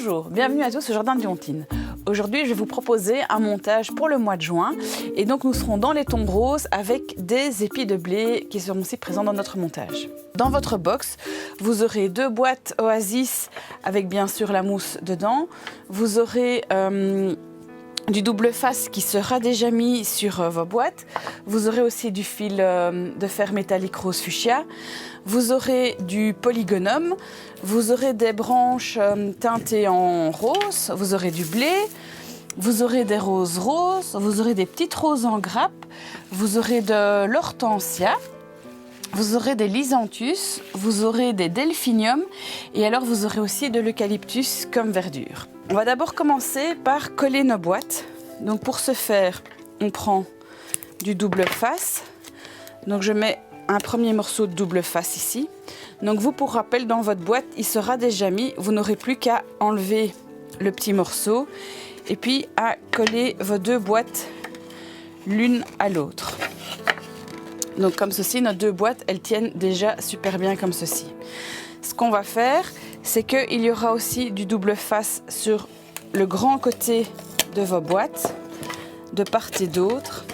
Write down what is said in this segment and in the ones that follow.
Bonjour, bienvenue à tous au Jardin de Diontine. Aujourd'hui, je vais vous proposer un montage pour le mois de juin. Et donc, nous serons dans les tons roses avec des épis de blé qui seront aussi présents dans notre montage. Dans votre box, vous aurez 2 boîtes Oasis avec bien sûr la mousse dedans. Vous aurez du double face qui sera déjà mis sur vos boîtes. Vous aurez aussi du fil de fer métallique rose fuchsia. Vous aurez du polygonum. Vous aurez des branches teintées en rose. Vous aurez du blé. Vous aurez des roses roses. Vous aurez des petites roses en grappe. Vous aurez de l'hortensia. Vous aurez des lysanthius. Vous aurez des delphiniums. Et alors vous aurez aussi de l'eucalyptus comme verdure. On va d'abord commencer par coller nos boîtes. Donc pour ce faire, on prend du double face. Donc je mets un premier morceau de double face ici. Donc vous, pour rappel, dans votre boîte, il sera déjà mis. Vous n'aurez plus qu'à enlever le petit morceau et puis à coller vos 2 boîtes l'une à l'autre. Donc comme ceci, nos 2 boîtes, elles tiennent déjà super bien comme ceci. Ce qu'on va faire, c'est qu'il y aura aussi du double face sur le grand côté de vos boîtes, de part et d'autre.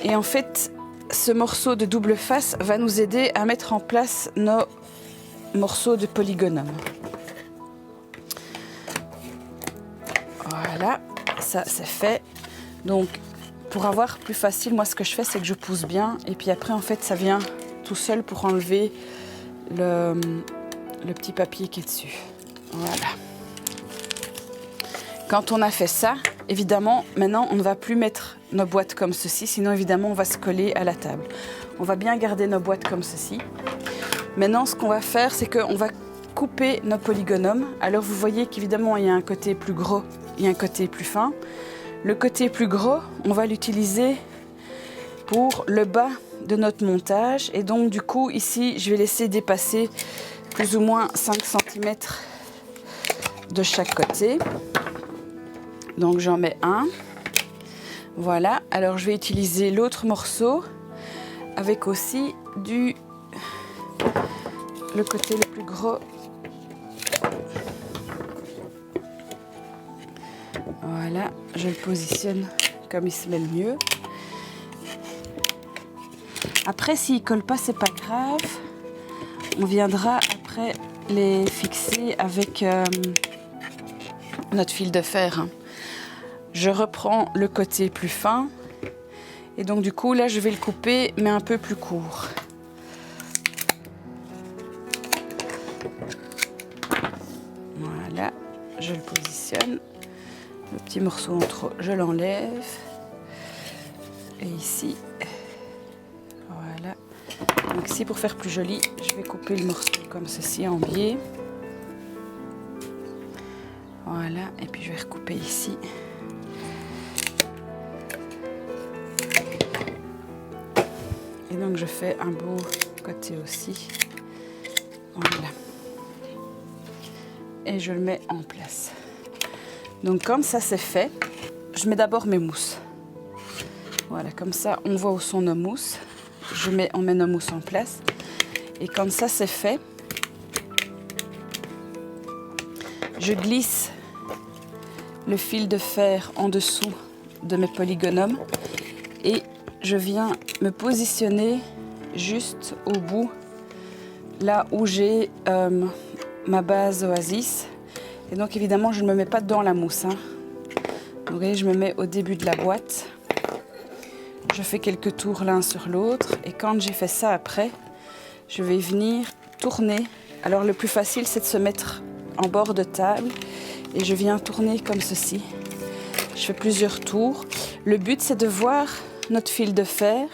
Et en fait, ce morceau de double face va nous aider à mettre en place nos morceaux de polygonum. Voilà, ça c'est fait. Donc, pour avoir plus facile, moi ce que je fais, c'est que je pousse bien. Et puis après, en fait, ça vient tout seul pour enlever le petit papier qui est dessus. Voilà. Quand on a fait ça, évidemment, maintenant, on ne va plus mettre nos boîtes comme ceci, sinon, évidemment, on va se coller à la table. On va bien garder nos boîtes comme ceci. Maintenant, ce qu'on va faire, c'est qu'on va couper nos polygonums. Alors, vous voyez qu'évidemment, il y a un côté plus gros et un côté plus fin. Le côté plus gros, on va l'utiliser pour le bas de notre montage. Et donc, du coup, ici, je vais laisser dépasser plus ou moins 5 cm de chaque côté. Donc j'en mets un. Voilà. Alors je vais utiliser l'autre morceau avec aussi le côté le plus gros. Voilà. Je le positionne comme il se met le mieux. Après, s'il ne colle pas, c'est pas grave. On viendra après les fixer avec notre fil de fer. Je reprends le côté plus fin et donc du coup là je vais le couper mais un peu plus court. Voilà, je le positionne. Le petit morceau en trop, je l'enlève. Et ici, voilà. Donc ici, pour faire plus joli, je vais couper le morceau comme ceci en biais. Voilà, et puis je vais recouper ici. Et donc je fais un beau côté aussi. Voilà. Et je le mets en place. Donc comme ça c'est fait, je mets d'abord mes mousses. Voilà, comme ça on voit où sont nos mousses. On met nos mousses en place. Et comme ça c'est fait, je glisse le fil de fer en dessous de mes polygonums et je viens me positionner juste au bout, là où j'ai ma base Oasis. Et donc évidemment, je ne me mets pas dans la mousse. Vous voyez, je me mets au début de la boîte. Je fais quelques tours l'un sur l'autre. Et quand j'ai fait ça après, je vais venir tourner. Alors le plus facile, c'est de se mettre en bord de table. Et je viens tourner comme ceci. Je fais plusieurs tours. Le but, c'est de voir notre fil de fer.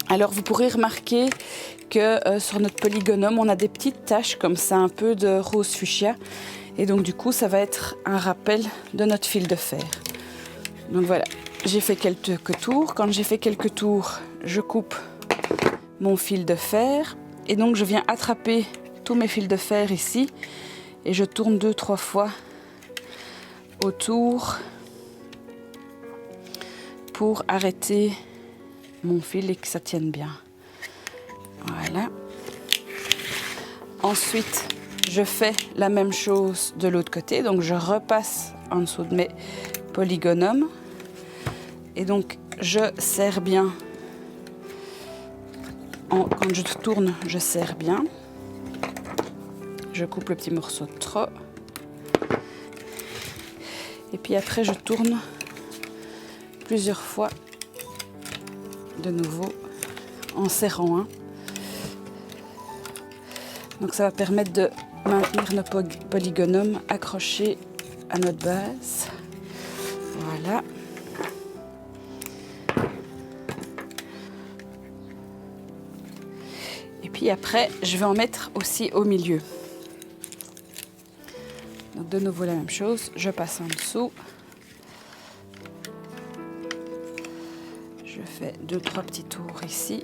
Alors vous pourrez remarquer que sur notre polygonum, on a des petites taches comme ça, un peu de rose fuchsia. Et donc du coup, ça va être un rappel de notre fil de fer. Donc voilà, j'ai fait quelques tours. Quand j'ai fait quelques tours, je coupe mon fil de fer. Et donc je viens attraper tous mes fils de fer ici. Et je tourne 2-3 fois autour pour arrêter mon fil et que ça tienne bien. Voilà. Ensuite, je fais la même chose de l'autre côté. Donc je repasse en dessous de mes polygonums. Et donc je serre bien. Quand je tourne, je serre bien. Je coupe le petit morceau de trop. Et puis après, je tourne plusieurs fois de nouveau en serrant. Donc ça va permettre de maintenir nos polygonums accrochés à notre base. Voilà. Et puis après, je vais en mettre aussi au milieu. Donc de nouveau la même chose, je passe en dessous. Je fais 2-3 petits tours ici.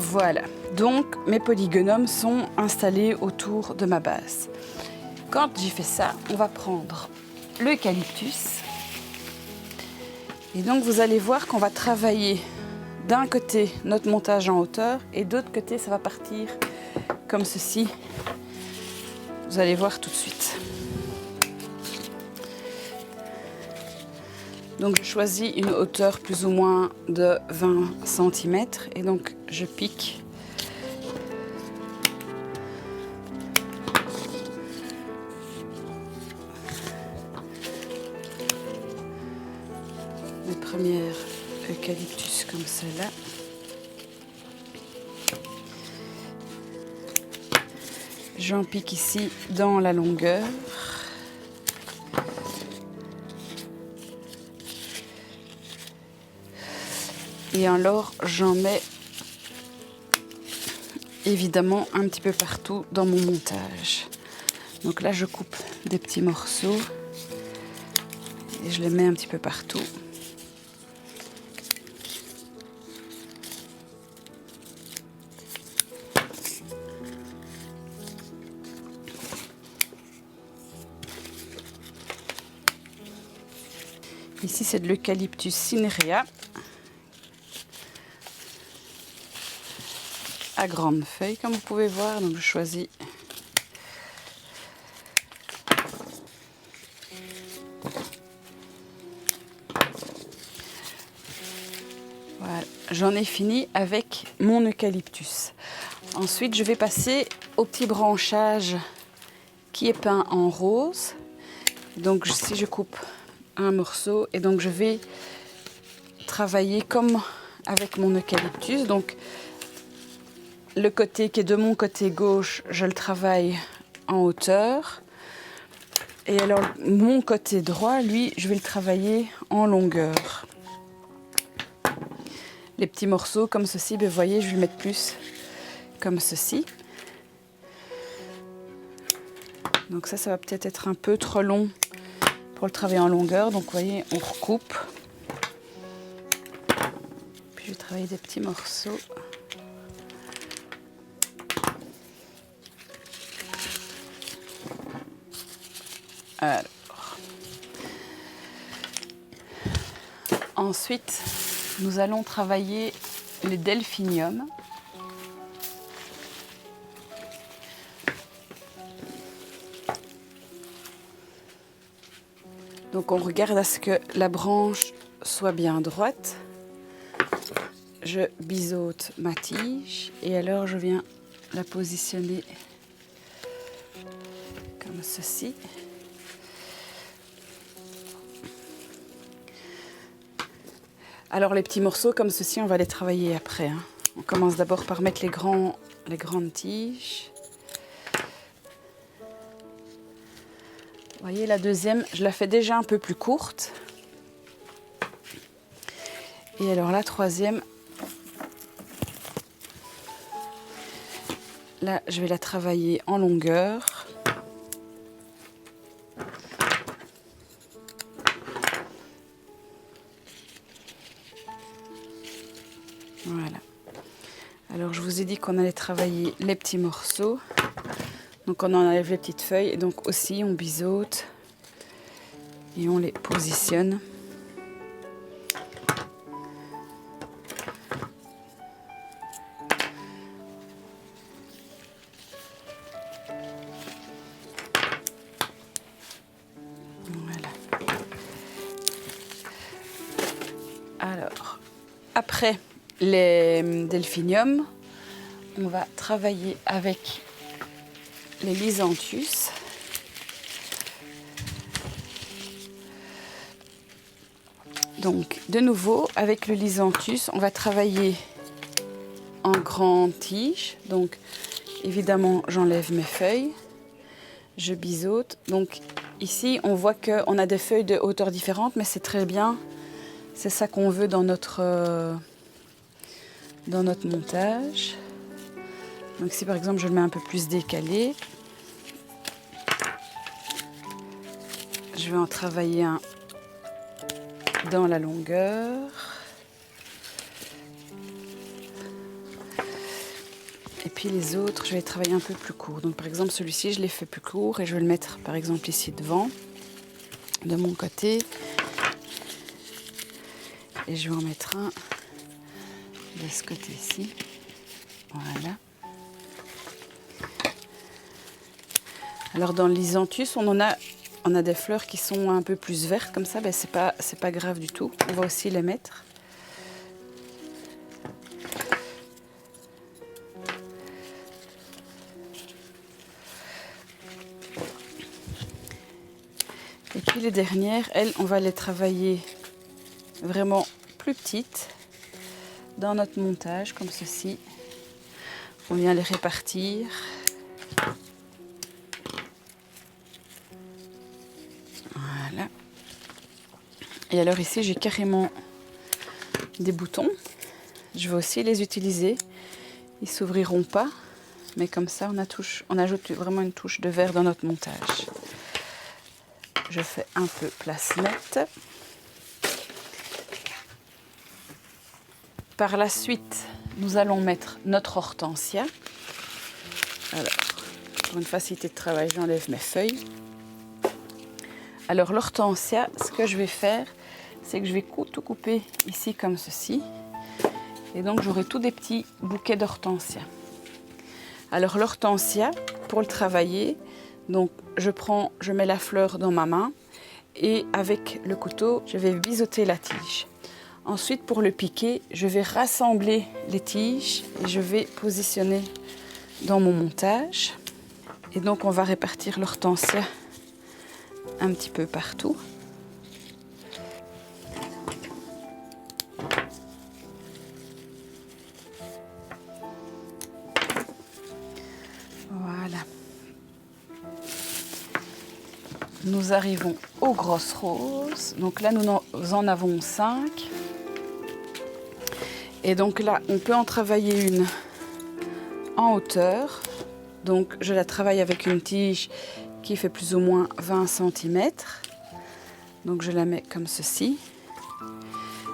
Voilà, donc mes polygonums sont installés autour de ma base. Quand j'ai fait ça, on va prendre l'eucalyptus. Et donc vous allez voir qu'on va travailler d'un côté notre montage en hauteur et d'autre côté ça va partir comme ceci. Vous allez voir tout de suite. Donc je choisis une hauteur plus ou moins de 20 cm et donc je pique. Mes premières eucalyptus comme cela. J'en pique ici dans la longueur. Et alors, j'en mets évidemment un petit peu partout dans mon montage. Donc là, je coupe des petits morceaux et je les mets un petit peu partout. Ici, c'est de l'eucalyptus cinerea. À grandes feuilles comme vous pouvez voir, donc je choisis voilà, j'en ai fini avec mon eucalyptus. Ensuite je vais passer au petit branchage qui est peint en rose. Donc si je coupe un morceau et donc je vais travailler comme avec mon eucalyptus. Donc le côté qui est de mon côté gauche, je le travaille en hauteur. Et alors, mon côté droit, lui, je vais le travailler en longueur. Les petits morceaux comme ceci, vous voyez, je vais le mettre plus comme ceci. Donc ça va peut-être être un peu trop long pour le travailler en longueur. Donc vous voyez, on recoupe. Puis je vais travailler des petits morceaux. Alors, ensuite, nous allons travailler les delphiniums. Donc on regarde à ce que la branche soit bien droite. Je biseaute ma tige et alors je viens la positionner comme ceci. Alors les petits morceaux comme ceci, on va les travailler après. Hein. On commence d'abord par mettre les grandes tiges. Vous voyez, la deuxième, je la fais déjà un peu plus courte. Et alors la troisième, là, je vais la travailler en longueur. Voilà. Alors je vous ai dit qu'on allait travailler les petits morceaux. Donc on enlève les petites feuilles et donc aussi on biseaute et on les positionne. Voilà. Alors, après les delphiniums, on va travailler avec les lysanthius. Donc, de nouveau, avec le lysanthius, on va travailler en grande tige. Donc, évidemment, j'enlève mes feuilles. Je biseaute. Donc, ici, on voit qu'on a des feuilles de hauteur différentes, mais c'est très bien. C'est ça qu'on veut dans notre montage. Donc, si par exemple, je le mets un peu plus décalé, je vais en travailler un dans la longueur. Et puis les autres, je vais travailler un peu plus court. Donc par exemple, celui-ci, je l'ai fait plus court et je vais le mettre par exemple ici devant, de mon côté. Et je vais en mettre un de ce côté-ci. Voilà. Alors dans le lysanthius, on a des fleurs qui sont un peu plus vertes comme ça, ben c'est pas grave du tout. On va aussi les mettre. Et puis les dernières, elles, on va les travailler vraiment plus petites dans notre montage, comme ceci. On vient les répartir. Voilà. Et alors ici, j'ai carrément des boutons. Je vais aussi les utiliser. Ils ne s'ouvriront pas, mais comme ça, on ajoute vraiment une touche de vert dans notre montage. Je fais un peu place nette. Par la suite, nous allons mettre notre hortensia. Alors, pour une facilité de travail, j'enlève mes feuilles. Alors l'hortensia, ce que je vais faire, c'est que je vais tout couper ici comme ceci. Et donc j'aurai tous des petits bouquets d'hortensia. Alors l'hortensia, pour le travailler, donc je mets la fleur dans ma main et avec le couteau, je vais biseauter la tige. Ensuite, pour le piquer, je vais rassembler les tiges et je vais positionner dans mon montage. Et donc on va répartir l'hortensia un petit peu partout. Voilà. Nous arrivons aux grosses roses. Donc là, nous en avons 5. Et donc là, on peut en travailler une en hauteur. Donc je la travaille avec une tige qui fait plus ou moins 20 cm. Donc je la mets comme ceci.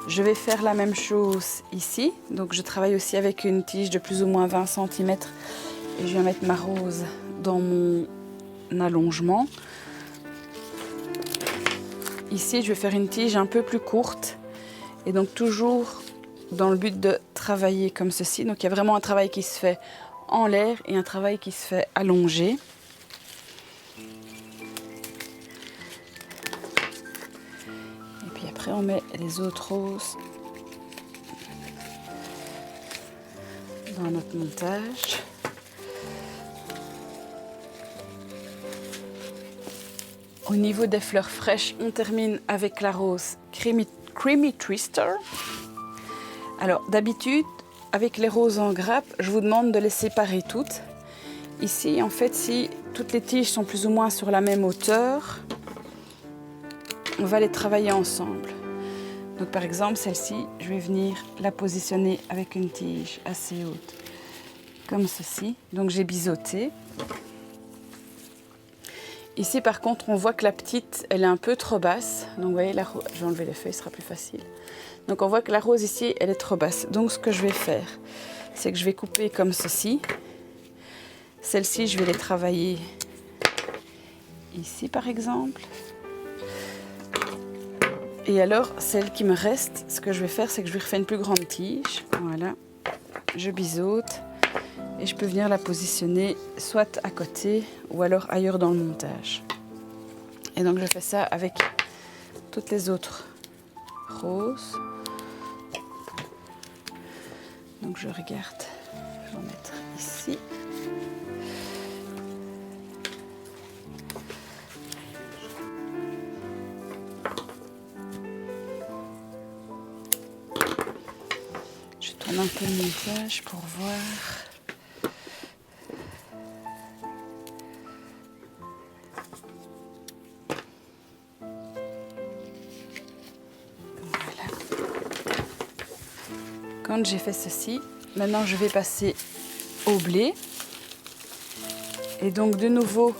Je vais faire la même chose ici. Donc je travaille aussi avec une tige de plus ou moins 20 cm. Et je vais mettre ma rose dans mon allongement. Ici, je vais faire une tige un peu plus courte. Et donc toujours dans le but de travailler comme ceci. Donc il y a vraiment un travail qui se fait en l'air et un travail qui se fait allongé. Et puis après, on met les autres roses dans notre montage. Au niveau des fleurs fraîches, on termine avec la rose Creamy Twister. Alors d'habitude, avec les roses en grappe, je vous demande de les séparer toutes. Ici, en fait, si toutes les tiges sont plus ou moins sur la même hauteur, on va les travailler ensemble. Donc par exemple, celle-ci, je vais venir la positionner avec une tige assez haute, comme ceci. Donc j'ai biseauté. Ici par contre on voit que la petite elle est un peu trop basse. Donc vous voyez la rose, je vais enlever les feuilles, ce sera plus facile. Donc on voit que la rose ici elle est trop basse. Donc ce que je vais faire, c'est que je vais couper comme ceci. Celles-ci je vais les travailler ici par exemple. Et alors celle qui me reste, ce que je vais faire c'est que je vais refaire une plus grande tige. Voilà, je biseaute. Et je peux venir la positionner soit à côté ou alors ailleurs dans le montage. Et donc je fais ça avec toutes les autres roses. Donc je regarde, je vais en mettre ici. Je tourne un peu le montage pour voir. Quand j'ai fait ceci, maintenant je vais passer au blé. Et donc de nouveau,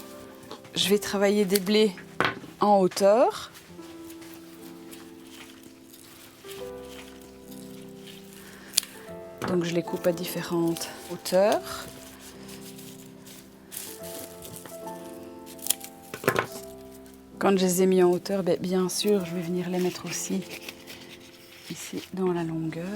je vais travailler des blés en hauteur. Donc je les coupe à différentes hauteurs. Quand je les ai mis en hauteur, bien sûr, je vais venir les mettre aussi ici dans la longueur.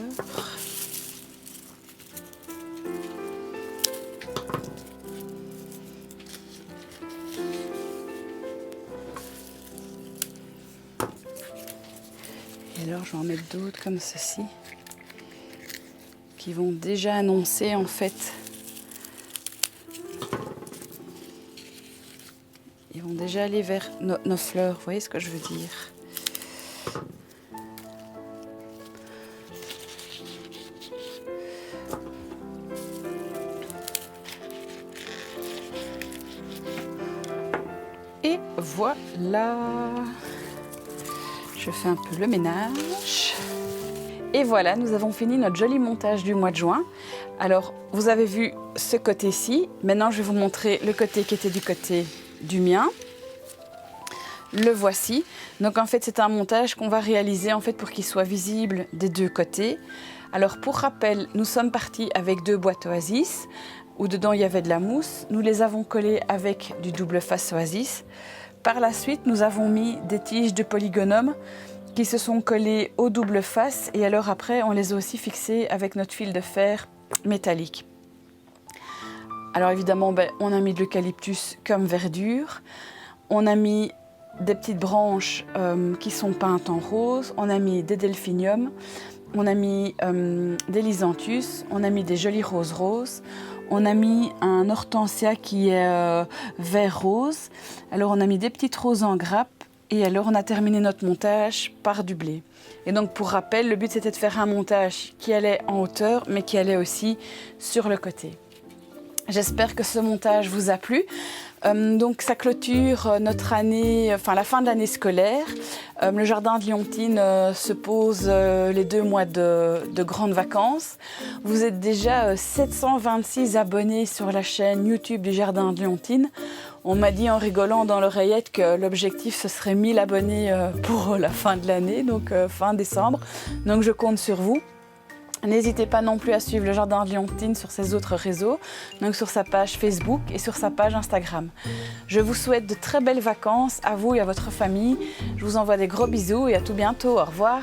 Et alors je vais en mettre d'autres comme ceci, qui vont déjà annoncer en fait. Ils vont déjà aller vers nos fleurs, vous voyez ce que je veux dire? Et voilà, je fais un peu le ménage. Et voilà, nous avons fini notre joli montage du mois de juin. Alors, vous avez vu ce côté-ci. Maintenant, je vais vous montrer le côté qui était du côté du mien. Le voici. Donc, en fait, c'est un montage qu'on va réaliser en fait pour qu'il soit visible des deux côtés. Alors, pour rappel, nous sommes partis avec 2 boîtes Oasis où dedans il y avait de la mousse. Nous les avons collées avec du double face Oasis. Par la suite, nous avons mis des tiges de polygonum qui se sont collées au double face et alors après, on les a aussi fixées avec notre fil de fer métallique. Alors évidemment, on a mis de l'eucalyptus comme verdure. On a mis des petites branches qui sont peintes en rose. On a mis des delphiniums. On a mis des lysanthius. On a mis des jolies roses. On a mis un hortensia qui est vert rose. Alors on a mis des petites roses en grappe. Et alors on a terminé notre montage par du blé. Et donc pour rappel, le but c'était de faire un montage qui allait en hauteur, mais qui allait aussi sur le côté. J'espère que ce montage vous a plu. Donc ça clôture notre année, enfin la fin de l'année scolaire. Le jardin de Lyontine se pose les 2 mois de grandes vacances. Vous êtes déjà 726 abonnés sur la chaîne YouTube du jardin de Lyontine. On m'a dit en rigolant dans l'oreillette que l'objectif ce serait 1000 abonnés pour la fin de l'année, donc fin décembre. Donc je compte sur vous. N'hésitez pas non plus à suivre le jardin de Lyontine sur ses autres réseaux, donc sur sa page Facebook et sur sa page Instagram. Je vous souhaite de très belles vacances à vous et à votre famille. Je vous envoie des gros bisous et à tout bientôt. Au revoir.